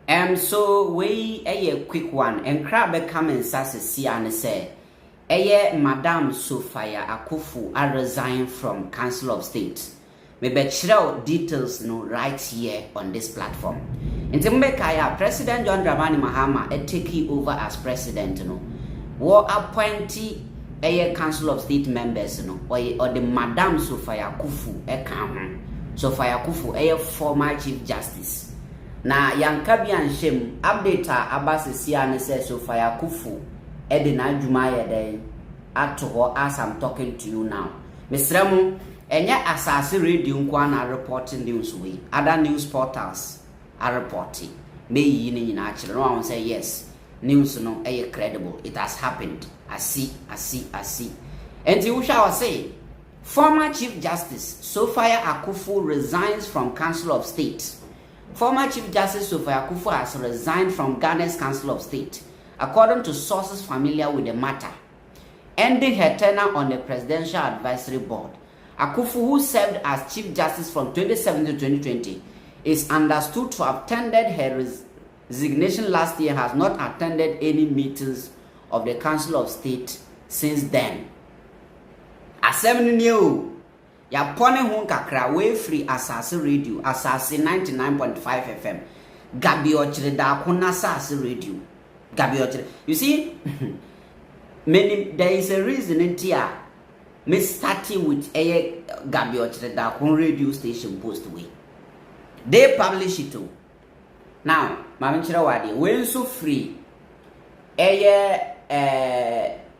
So we a quick one and crab come and sassy and say Madam Sophia Akuffo resign from Council of State. Maybe share details right here on this platform. In Timbekaya, President John Dramani Mahama take over as president war appointee Council of State members or the Madam Sophia Akuffo Sophia Akuffo former Chief Justice. Na yankabi anshem update abasisi ane say Sophia Akuffo ede na adwuma yeden ato ho as I'm talking to you now. Mesremu enye asase radio nkwa na reporting news we other news portals are reporting me yi ni nyina akire no I say yes news no credible, it has happened. I see and you shall say former Chief Justice Sophia Akuffo resigns from Council of State. Former Chief Justice Sophia Akuffo has resigned from Ghana's Council of State, according to sources familiar with the matter, ending her tenure on the Presidential Advisory Board. Akuffo, who served as Chief Justice from 2017 to 2020, is understood to have tendered her resignation last year, has not attended any meetings of the Council of State since then. Assembly new. Ya pone hun kakra we free asase radio asase 99.5 FM gabi ochire da kuna asase radio gabi ochire. You see there is a reason in here me starting with a gabi ochire da kun radio station post way they publish it too. Now mama chira wade when so free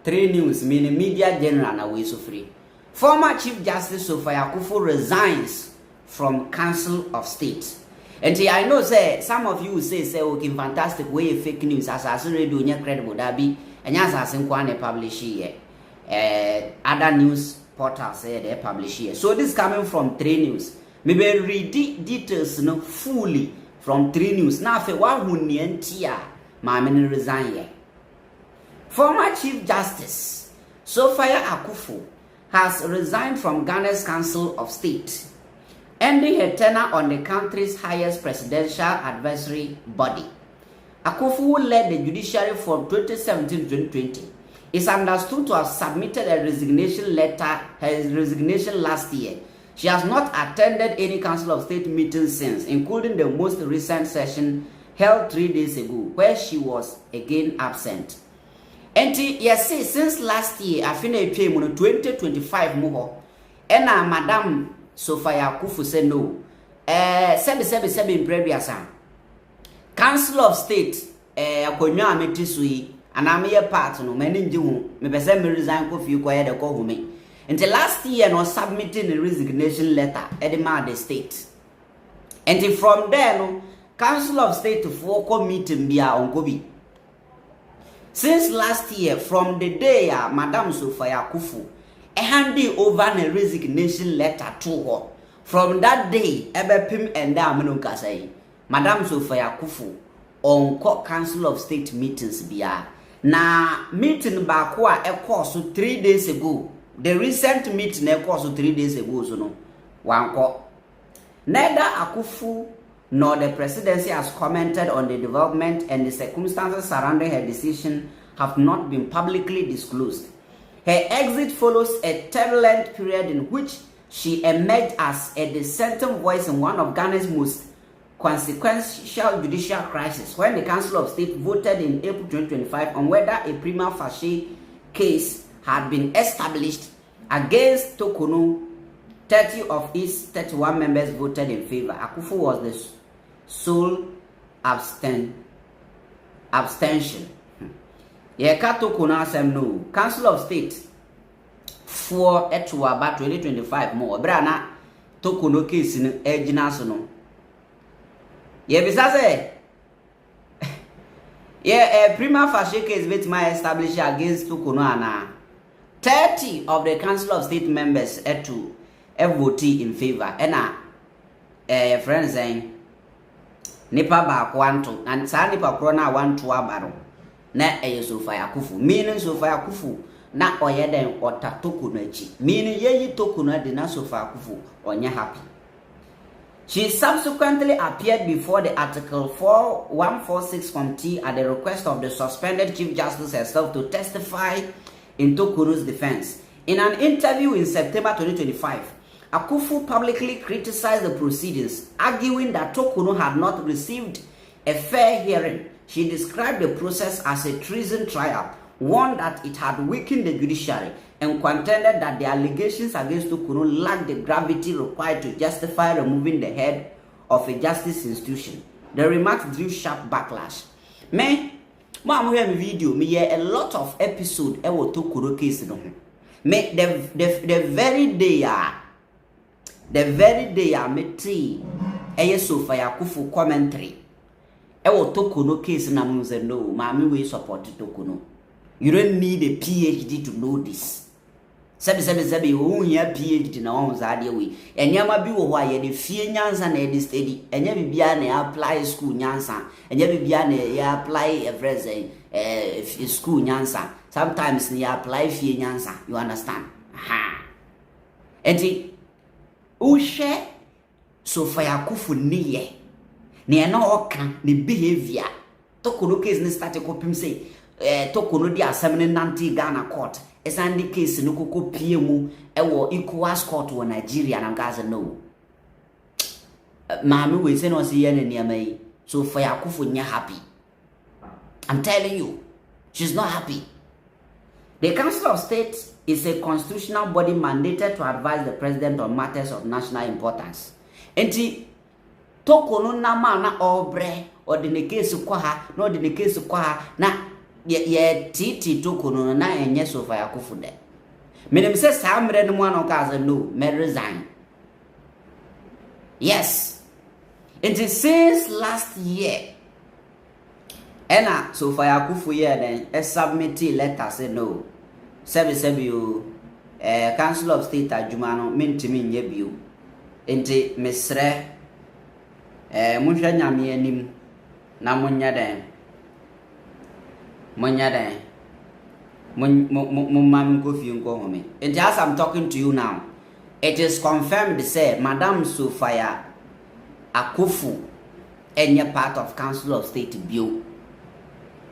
three news meaning media general na we so free. Former Chief Justice Sophia Akuffo resigns from Council of State. And I know say some of you say okay fantastic way fake news as radio nya credible that be and as nkwane publish here. Other news portals say they publish here. So this coming from 3 news. Maybe read details fully from 3 news. Now fe wa huni entia ma me resign here. Former Chief Justice Sophia Akuffo has resigned from Ghana's Council of State, ending her tenure on the country's highest presidential advisory body. Akuffo, who led the judiciary from 2017 to 2020, is understood to have submitted a resignation letter, her resignation last year. She has not attended any Council of State meetings since, including the most recent session held 3 days ago, where she was again absent. And yes, since last year, I finished 2025 more. And Madam Sophia Akuffo said no. Sebi in previous Council of State, Akonya Ametisui, and I'm here part no many do me be say me resign ko fi ko ya de ko home. Until last year no submitting a resignation letter at the state. And from there no Council of State for ko meeting bia onko bi. Since last year, from the day Madam Sophia Akuffo handed over a resignation letter to her, from that day, Ebepim and Damenuka say, Madam Sophia Akuffo on Council of State meetings bia. Na meeting bakwa e course 3 days ago. The recent meeting e course 3 days ago so no. One ko. Neither Akuffo nor the presidency has commented on the development, and the circumstances surrounding her decision have not been publicly disclosed. Her exit follows a turbulent period in which she emerged as a dissenting voice in one of Ghana's most consequential judicial crises, when the Council of State voted in April 2025 on whether a prima facie case had been established against Tokono. 30 of its 31 members voted in favor. Akuffo was the sole abstention. Yekato kuna asem no Council of State for etwa about 2025 more brana tokuno case no ejina so no ye bisa say a prima facie case with my established against tokuno ana 30 of the Council of State members to vote in favor and friends saying nipa ba kwanto and sa nipa kro na wanto abaro na Sophia Akuffo meaning Sophia Akuffo na oyeden otatoku no achi meaning yeyi toku no de na Sophia Akuffo onye happy. She subsequently appeared before the Article 4146 committee at the request of the suspended Chief Justice herself to testify in Tokuno's defense. In an interview in September 2025, Akuffo publicly criticized the proceedings, arguing that Tokuno had not received a fair hearing. She described the process as a treason trial, warned that it had weakened the judiciary, and contended that the allegations against Tokuno lacked the gravity required to justify removing the head of a justice institution. The remarks drew sharp backlash. Me, Mom, hear me video. Me hear a lot of episode e wo Tokuno case no. Me the very day me tea Sophia Akuffo commentary. E wo Tokuno case na me say no, mama we support Tokuno. You don't need a PhD to know this. Sebi wo nya PhD na won za de we. Enyama bi wo ho aye de fie nyansa na e study. Enya bibia na apply school nyansa. Enya bibia na apply school nyansa. Sometimes you apply fie nyansa. You understand? Aha. Enti o share Sophia Akuffo niye. Ne na oka ne behavior. Tokuno case ni start kopim say Tokuno di asem ne nanti Ghana court. Esandi case no koko pie mu ewo ECOWAS court wo Nigeria na gaza no. Mama we say no say ye ne niam yi. Sophia Akuffo nya happy. I'm telling you, she's not happy. The Council of State is a constitutional body mandated to advise the president on matters of national importance. Enti Tokuno na ma na obre or the case kwa ha, no the case kwa ha na ye titi Tokuno na enye Sophia Akuffo de. Menim say samre no one okaza no, me resign. Yes. It is since last year. Ena Sophia Akuffo ye then submit letter say no. Sebi you Council of State adwuma no mentimi nye bio. Enti mesre munhwa nyame anim na munya den. And as I'm talking to you now, it is confirmed say Madam Sophia Akuffo any part of Council of State bill.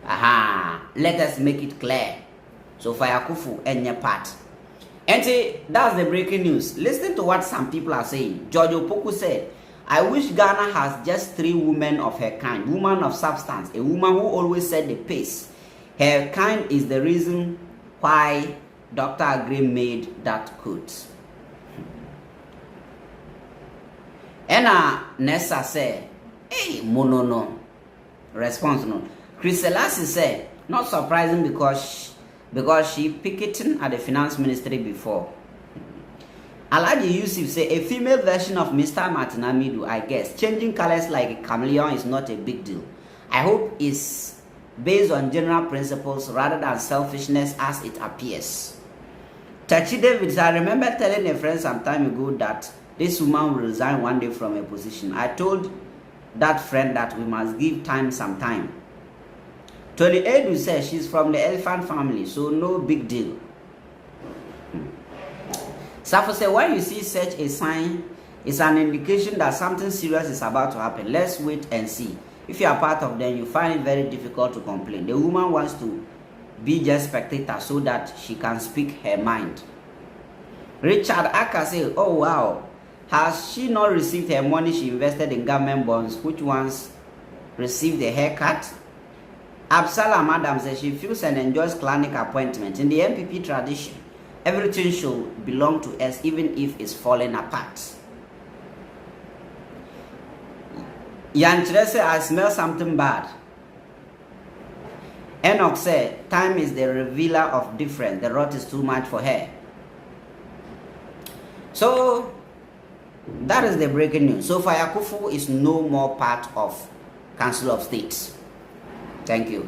Aha, let us make it clear. Sophia Akuffo any part. And see, that's the breaking news. Listen to what some people are saying. George Opoku said, I wish Ghana has just 3 women of her kind, woman of substance, a woman who always set the pace. Her kind is the reason why Dr. Agri made that quote. And Nessa said, hey, no. Response no. Chris Selassie said, not surprising because she picketing at the finance ministry before. Alaji Yusuf say a female version of Mr. Martin Amidu, I guess. Changing colors like a chameleon is not a big deal. I hope it's based on general principles rather than selfishness as it appears. Tachi David, I remember telling a friend some time ago that this woman will resign one day from a position. I told that friend that we must give time some time. 28 will say she's from the elephant family, so no big deal. Safo said, when you see such a sign, it's an indication that something serious is about to happen. Let's wait and see. If you are part of them, you find it very difficult to complain. The woman wants to be just spectator so that she can speak her mind. Richard Aka said, oh wow, has she not received her money she invested in government bonds, which once received a haircut? Absalom Adam says she feels and enjoys clinic appointment. In the MPP tradition, everything should belong to us even if it's falling apart. Yantre said, I smell something bad. Enoch said, time is the revealer of difference. The rot is too much for her. So, that is the breaking news. Sophia Akuffo is no more part of Council of State. Thank you.